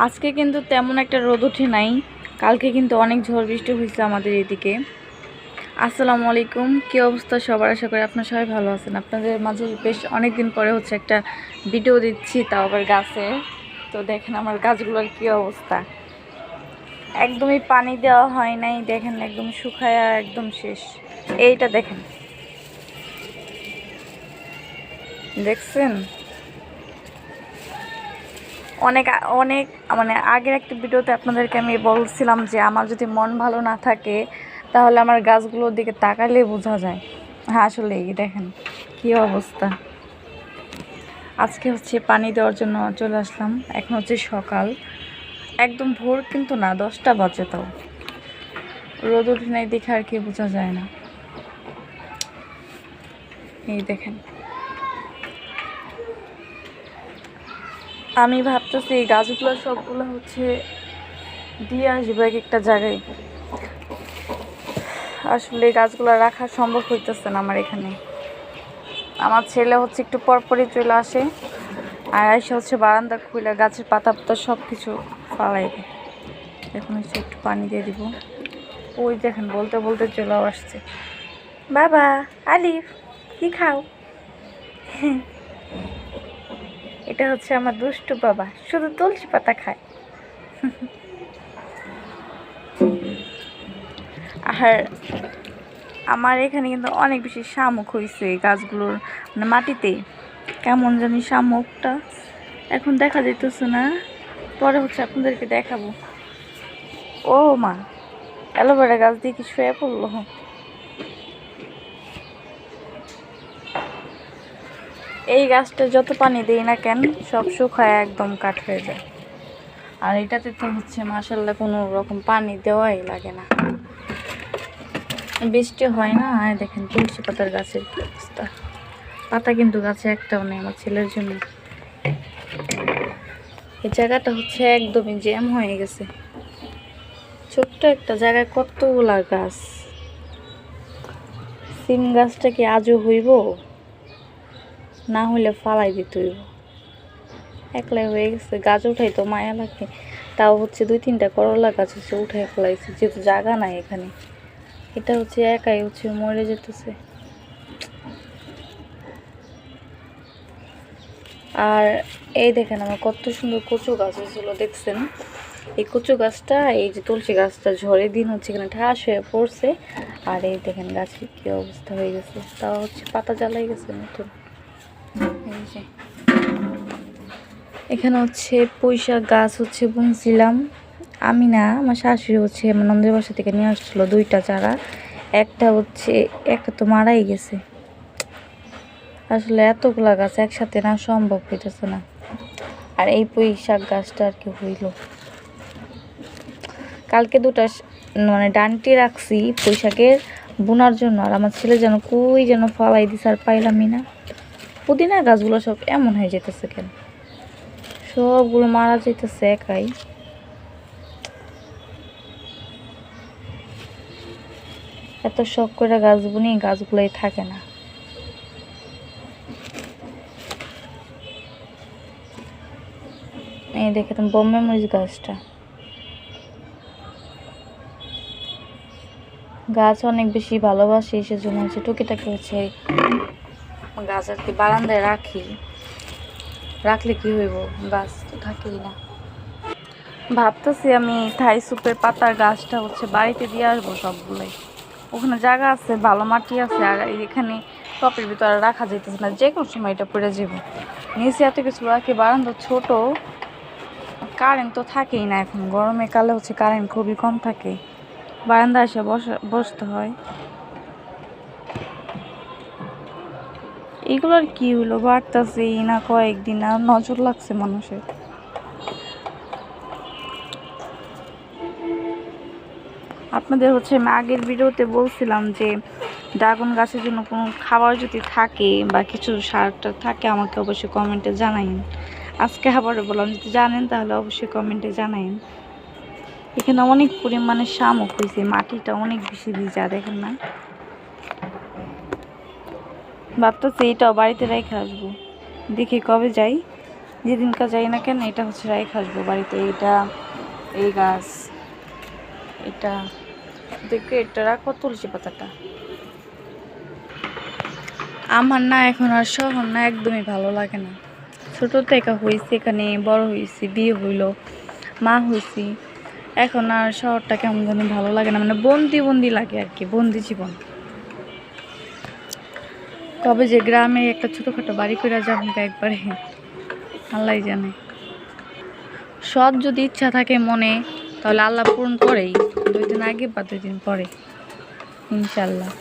আজকে কিন্তু তেমন একটা রোদ ওঠে নাই, কালকে কিন্তু অনেক ঝড় বৃষ্টি হয়েছে আমাদের এদিকে। আসসালামু আলাইকুম, কী অবস্থা সবার? আশা করি আপনারা সবাই ভালো আছেন। আপনাদের মাঝে বেশ অনেক দিন পরে হচ্ছে একটা ভিডিও দিচ্ছি, তাও আবার গাছে। তো দেখেন আমার গাছগুলোর কী অবস্থা, একদমই পানি দেওয়া হয় নাই। দেখেন একদম শুকায় একদম শেষ। এইটা দেখেন, দেখছেন? অনেক অনেক মানে আগের একটা ভিডিওতে আপনাদেরকে আমি বলছিলাম যে আমার যদি মন ভালো না থাকে তাহলে আমার গাছগুলোর দিকে তাকালে বোঝা যায়। হ্যাঁ, আসলে এই দেখেন কী অবস্থা। আজকে হচ্ছে পানি দেওয়ার জন্য চলে আসলাম। এখন হচ্ছে সকাল, একদম ভোর কিন্তু না, 10টা বাজে, তাও রোদ উঠে নাই দেখে আর কি বোঝা যায় না। এই দেখেন, আমি ভাবতেছি এই গাছগুলো সবগুলো হচ্ছে দিয়ে আসবো এক একটা জায়গায়। আসলে এই গাছগুলো রাখা সম্ভব হইতেছে না আমার এখানে। আমার ছেলে হচ্ছে একটু পরপরই চলে আসে, আর এসে হচ্ছে বারান্দা খুলে গাছের পাতা পাতা সব কিছু ফালাই দেয়। এখন হচ্ছে একটু পানি দিয়ে দিব। ওই দেখেন বলতে বলতে চলে আসছে। বাবা আলিফ, কি খাও? এটা হচ্ছে আমার দুষ্টু বাবা, শুধু তুলসী পাতা খায়। আর আমার এখানে কিন্তু অনেক বেশি শামুক হয়েছে গাছগুলোর, মানে মাটিতে কেমন জানি শামুকটা এখন দেখা যেতেছে না, পরে হচ্ছে আপনাদেরকে দেখাবো। ও মা, অ্যালোভেরা গাছ দিয়ে কি শুয়ে পড়লো? এই গাছটা যত পানি দিই না কেন সব শুকায় একদম কাঠ হয়ে যায়। আর এটাতে তো হচ্ছে মাশাআল্লাহ কোনো রকম পানি দেওয়াই লাগে না, বৃষ্টি হয় না। আর দেখেন তুলসী পাতার গাছের কি অবস্থা, পাতা কিন্তু গাছে একটাও নেই আমার ছেলের জন্য। এই জায়গাটা হচ্ছে একদমই জ্যাম হয়ে গেছে, ছোট্ট একটা জায়গায় কতগুলা গাছ। সিম গাছটা কি আজও হইব? না হইলে ফালাই দিতে হইব। একলাই হয়ে গেছে, গাছ উঠাই তো মায়া লাগে। তাও হচ্ছে 2-3টা করলা গাছ হচ্ছে উঠাই ফেলাইছে, যেহেতু জায়গা নাই এখানে। এটা হচ্ছে একাই হচ্ছে মরে যেতেছে। আর এই দেখেন আমার কত সুন্দর কচু গাছ হয়েছিল, দেখছেন? এই কচু গাছটা, এই যে তুলসী গাছটা ঝড়ের দিন হচ্ছে এখানে ঠাস হয়ে পড়ছে। আর এই দেখেন গাছের কি অবস্থা হয়ে গেছে, তাও হচ্ছে পাতা জ্বালাই গেছে নতুন। এই যে এখানে হচ্ছে পুঁইশাক গাছ হচ্ছে বুনছিলাম আমি না, আমার শাশুড়ি হচ্ছে আমার নন্দের বাসা থেকে নিয়ে আসছিলো 2টা চারা। একটা তো মারাই গেছে। আসলে এতগুলা গাছ একসাথে না সম্ভব হইতেছে না। আর এই পুঁইশাক গাছটা আর কি হইল, কালকে 2টা মানে ডান্টি রাখছি পুঁইশাকের বোনার জন্য, আর আমার ছেলে যেন কই যেন ফলাই দিছে, আর পাইলামই না। পুদিনা গাছগুলো সব এমন হয়ে যেতেছে কেন, সবগুলো মারা যেতেছে একাই। এত শখ করে গাছ বুনি, গাছগুলোই থাকে না। এই দেখে তুমি বোম্বে মরিচ গাছটা, গাছ অনেক বেশি ভালোবাসি, সেজন্য হচ্ছে টুকিটাকি হচ্ছে গাছ আর কি বারান্দায় রাখি। রাখলে কি হইব, গাছ তো থাকেই না। ভাবতেছি আমি থাই সুপের পাতার গাছটা হচ্ছে বাড়িতে দিয়ে আসবো সবগুলোই। ওখানে জায়গা আছে, ভালো মাটি আছে, আর এখানে টপের ভিতরে রাখা যেতেছে না, যে কোনো সময় এটা পড়ে যাব। নিচে এত কিছু রাখি, বারান্দা ছোট, কারেন্ট তো থাকেই না। এখন গরমে কালে হচ্ছে কারেন্ট খুবই কম থাকে, বারান্দায় এসে বসতে হয়। এগুলোর কি হলো, বাড়তেছে না কয়েকদিন, আর নজর লাগছে মানুষের। আপনাদের হচ্ছে আমি আগের ভিডিওতে বলছিলাম যে ড্রাগন গাছের জন্য কোনো খাবার যদি থাকে বা কিছু সারটা থাকে আমাকে অবশ্যই কমেন্টে জানাইন। আজকে আবার বললাম যদি জানেন তাহলে অবশ্যই কমেন্টে জানাইন। এখানে অনেক পরিমাণে শামুক হয়েছে, মাটিটা অনেক বেশি ভিজা, দেখেন না? ভাবতেছি এটাও বাড়িতে রেখে আসবো, দেখি কবে যাই। যেদিনকার যাই না কেন এটা হচ্ছে রাই আসবো বাড়িতে। এইটা, এই গাছ, এটা দেখে এটা রাখো, তুলসী পাতাটা। আমার না এখন আর শহর না একদমই ভালো লাগে না। ছোটো থেকে হয়েছি, এখানে বড় হয়েছি, বিয়ে হইলো, মা হয়েছি, এখন আর শহরটা কেমন জানি ভালো লাগে না, মানে বন্দি বন্দি লাগে আর কি, বন্দি জীবন। কবে যে গ্রামে একটা ছোটোখাটো বাড়ি করে যাবো একবারে, আল্লাহ জানে। সৎ যদি ইচ্ছা থাকে মনে, তাহলে আল্লাহ পূরণ করেই, 2 দিন আগে বা 2 দিন পরে, ইনশাল্লাহ।